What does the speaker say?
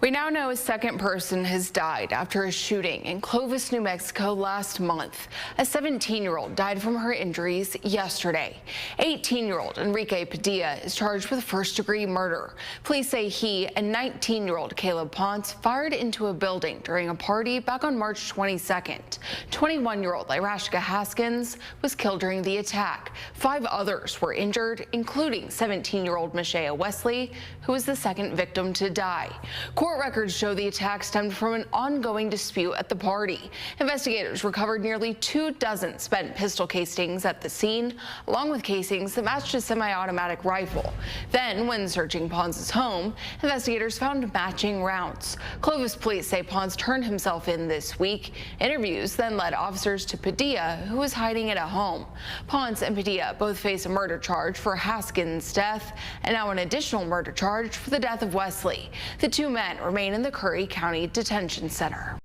We now know a second person has died after a shooting in Clovis, New Mexico last month. A 17-year-old died from her injuries yesterday. 18-year-old Enrique Padilla is charged with first-degree murder. Police say he and 19-year-old Caleb Ponce fired into a building during a party back on March 22nd. 21-year-old Irashka Haskins was killed during the attack. 5 others were injured, including 17-year-old Mashea Wesley, who was the second victim to die. Court records show the attack stemmed from an ongoing dispute at the party. Investigators recovered nearly 24 spent pistol casings at the scene, along with casings that matched a semi-automatic rifle. Then, when searching Ponce's home, investigators found matching rounds. Clovis police say Ponce turned himself in this week. Interviews then led officers to Padilla, who was hiding at a home. Ponce and Padilla both face a murder charge for Haskins' death and now an additional murder charge for the death of Wesley. The two men remain in the Curry County Detention Center.